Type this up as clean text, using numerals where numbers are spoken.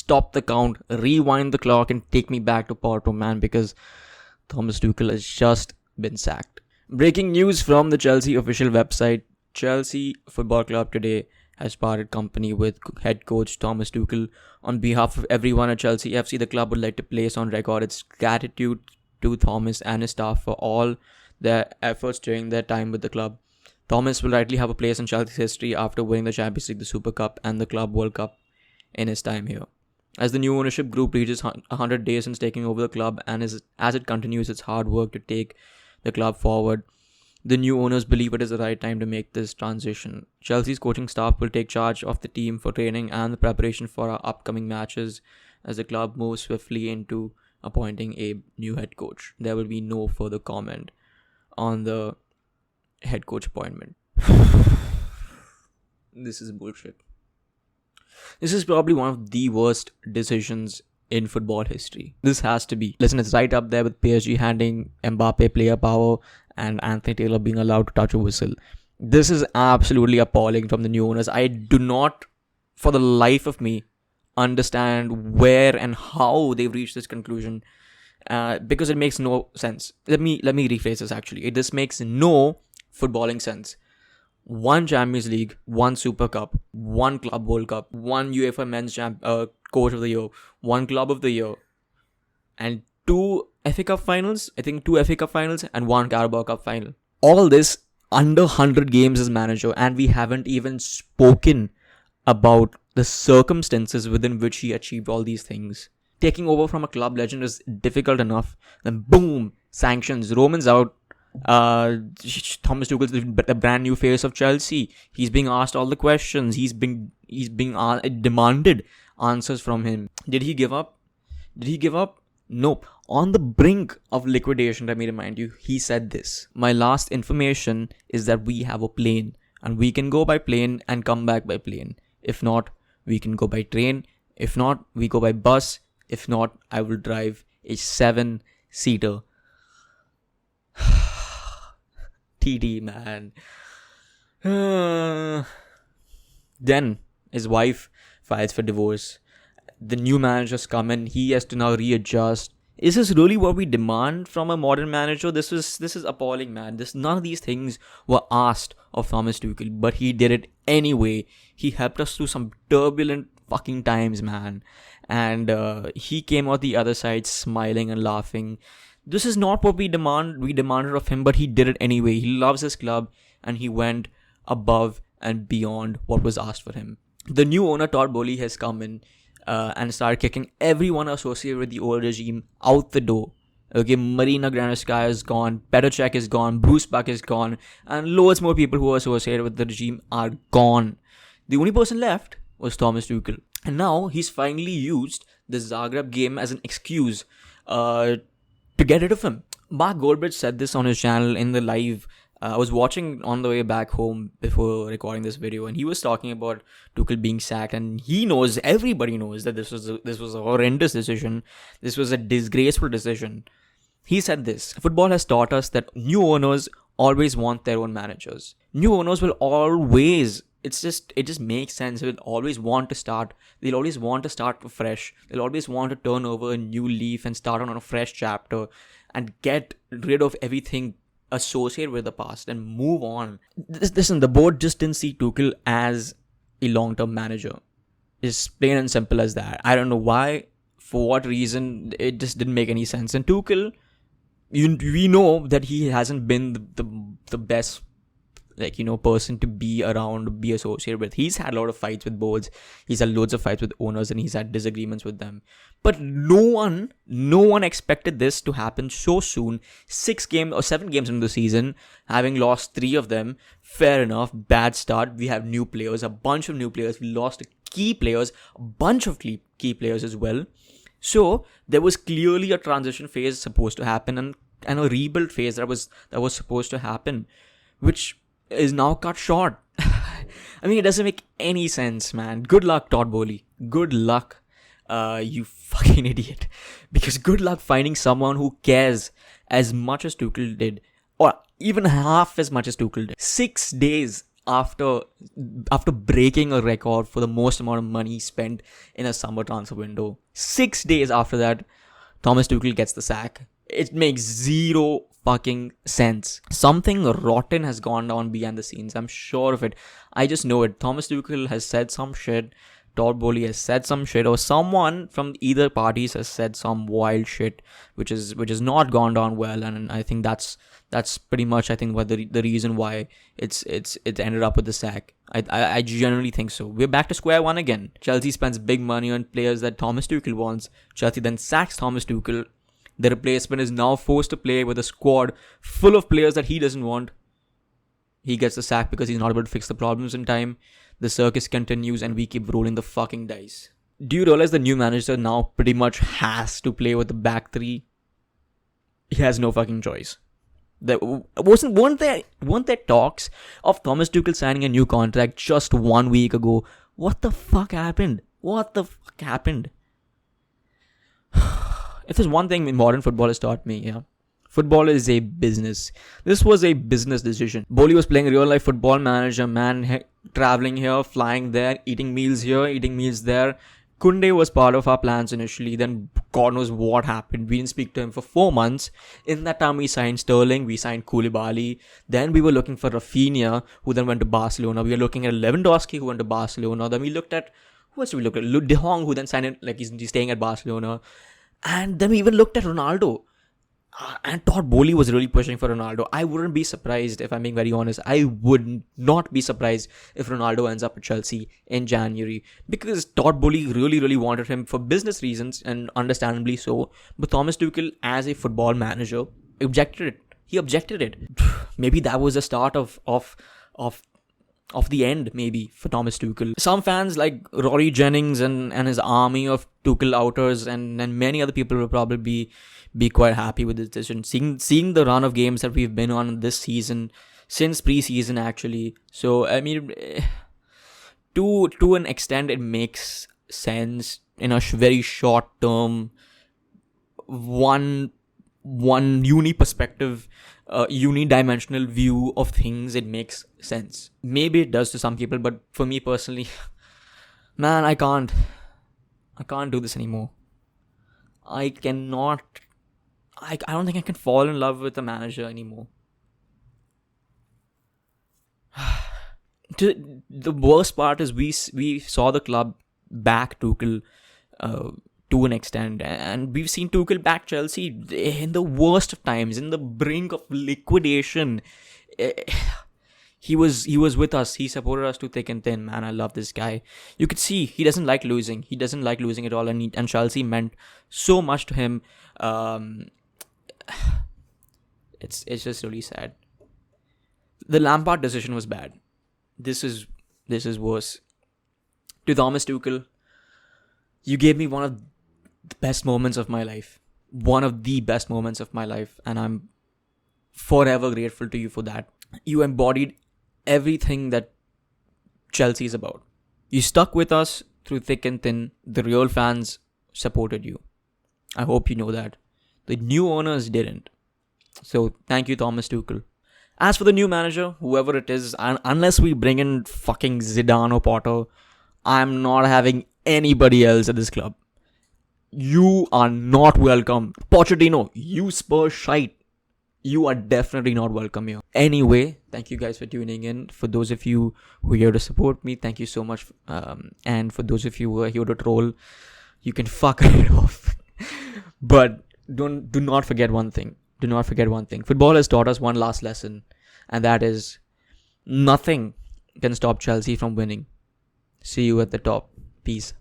stop the count, rewind the clock, and take me back to Porto, man, because Thomas Tuchel has just been sacked. Breaking news from the Chelsea official website. Chelsea Football Club today has parted company with head coach Thomas Tuchel. On behalf of everyone at Chelsea FC, the club would like to place on record its gratitude to Thomas and his staff for all their efforts during their time with the club. Thomas will rightly have a place in Chelsea's history after winning the Champions League, the Super Cup, and the Club World Cup in his time here. As the new ownership group reaches 100 days since taking over the club and as it continues its hard work to take the club forward, the new owners believe it is the right time to make this transition. Chelsea's coaching staff will take charge of the team for training and the preparation for our upcoming matches as the club moves swiftly into appointing a new head coach. There will be no further comment on the head coach appointment. This is bullshit. This is probably one of the worst decisions in football history. This has to be. Listen, it's right up there with PSG handing Mbappe player power and Anthony Taylor being allowed to touch a whistle. This is absolutely appalling from the new owners. I do not, for the life of me, understand where and how they've reached this conclusion, because it makes no sense. Let me rephrase this actually. This makes no footballing sense. 1 Champions League, 1 Super Cup, 1 Club World Cup, 1 UEFA Men's Coach of the Year, 1 Club of the Year, and 2 FA Cup finals. I think 2 FA Cup finals and 1 Carabao Cup final. All this under 100 games as manager, and we haven't even spoken about the circumstances within which he achieved all these things. Taking over from a club legend is difficult enough. Then boom, sanctions, Romans out. Thomas Tuchel's the brand new face of Chelsea. He's being asked all the questions. He's being demanded answers from him. Did he give up? No. On the brink of liquidation, let me remind you, he said this: "My last information is that we have a plane, and we can go by plane and come back by plane. If not, we can go by train. If not, we go by bus. If not, I will drive a 7-seater. TD, man. Then his wife files for divorce. The new manager's come in. He has to now readjust. Is this really what we demand from a modern manager? This is appalling, man. None of these things were asked of Thomas Tuchel, but he did it anyway. He helped us through some turbulent fucking times, man. And he came out the other side smiling and laughing. This is not what we demanded of him, but he did it anyway. He loves his club, and he went above and beyond what was asked for him. The new owner, Todd Boehly, has come in and started kicking everyone associated with the old regime out the door. Okay, Marina Granovskaya is gone, Petr Cech is gone, Bruce Buck is gone, and loads more people who are associated with the regime are gone. The only person left was Thomas Tuchel. And now he's finally used the Zagreb game as an excuse to get rid of him. Mark Goldbridge said this on his channel in the live. I was watching on the way back home before recording this video, and he was talking about Tuchel being sacked, and everybody knows that this was a horrendous decision. This was a disgraceful decision. He said this: "Football has taught us that new owners always want their own managers. New owners will always, it just makes sense. They'll always want to start fresh. They'll always want to turn over a new leaf and start on a fresh chapter and get rid of everything associated with the past and move on." Listen, the board just didn't see Tuchel as a long-term manager. It's plain and simple as that. I don't know why, for what reason, it just didn't make any sense. And Tuchel, we know that he hasn't been the best person to be around, be associated with. He's had a lot of fights with boards. He's had loads of fights with owners, and he's had disagreements with them. But no one expected this to happen so soon. 7 games into the season, having lost 3 of them. Fair enough. Bad start. We have new players, a bunch of new players. We lost key players, a bunch of key players as well. So there was clearly a transition phase supposed to happen, and a rebuild phase that was supposed to happen, which is now cut short. I mean, it doesn't make any sense, man. Good luck, Todd Boehly. Good luck, you fucking idiot. Because good luck finding someone who cares as much as Tuchel did, or even half as much as Tuchel did. 6 days after breaking a record for the most amount of money spent in a summer transfer window. 6 days after that, Thomas Tuchel gets the sack. It makes zero fucking sense. Something rotten has gone down behind the scenes. I'm sure of it. I just know it. Thomas Tuchel has said some shit. Todd Bowley has said some shit, or someone from either parties has said some wild shit, which is not gone down well. And I think that's pretty much, I think, what the reason why it ended up with the sack. I generally think so. We're back to square one again. Chelsea spends big money on players that Thomas Tuchel wants. Chelsea then sacks Thomas Tuchel. The replacement is now forced to play with a squad full of players that he doesn't want. He gets the sack because he's not able to fix the problems in time. The circus continues and we keep rolling the fucking dice. Do you realize the new manager now pretty much has to play with the back three? He has no fucking choice. Weren't there talks of Thomas Tuchel signing a new contract just 1 week ago? What the fuck happened? If there's one thing modern football has taught me, football is a business. This was a business decision. Bowley was playing real life football manager, man, traveling here, flying there, eating meals here, eating meals there. Kunde was part of our plans initially. Then God knows what happened. We didn't speak to him for 4 months. In that time, we signed Sterling. We signed Koulibaly. Then we were looking for Rafinha, who then went to Barcelona. We were looking at Lewandowski, who went to Barcelona. Then we looked at, who else did we look at? De Jong, who then signed in, like he's staying at Barcelona. And then we even looked at Ronaldo. And Todd Bowley was really pushing for Ronaldo. I wouldn't be surprised, if I'm being very honest. I would not be surprised if Ronaldo ends up at Chelsea in January. Because Todd Bowley really, really wanted him for business reasons, and understandably so. But Thomas Tuchel, as a football manager, objected it. He objected it. Maybe that was the start of the end, maybe, for Thomas Tuchel. Some fans like Rory Jennings and his army of Tuchel outers and many other people will probably be quite happy with this decision. Seeing the run of games that we've been on this season, since pre-season actually. So, I mean, to an extent, it makes sense in a very short term, one perspective, unidimensional view of things. It makes sense. Maybe it does to some people, but for me personally, man, I can't do this anymore. I don't think I can fall in love with a manager anymore. The worst part is we saw the club back Tuchel to an extent, and we've seen Tuchel back Chelsea in the worst of times, in the brink of liquidation. He was with us. He supported us to thick and thin. Man, I love this guy. You could see he doesn't like losing. He doesn't like losing at all, and Chelsea meant so much to him. It's just really sad. The Lampard decision was bad. This is worse. To Thomas Tuchel, you gave me one of the best moments of my life. One of the best moments of my life, and I'm forever grateful to you for that. You embodied everything that Chelsea is about. You stuck with us through thick and thin. The real fans supported you. I hope you know that. The new owners didn't. So thank you, Thomas Tuchel. As for the new manager, whoever it is, unless we bring in fucking Zidane or Potter, I'm not having anybody else at this club. You are not welcome. Pochettino, you Spurs shite. You are definitely not welcome here. Anyway, thank you guys for tuning in. For those of you who are here to support me, thank you so much. And for those of you who are here to troll, you can fuck it off. But do not forget one thing. Do not forget one thing. Football has taught us one last lesson, and that is nothing can stop Chelsea from winning. See you at the top. Peace.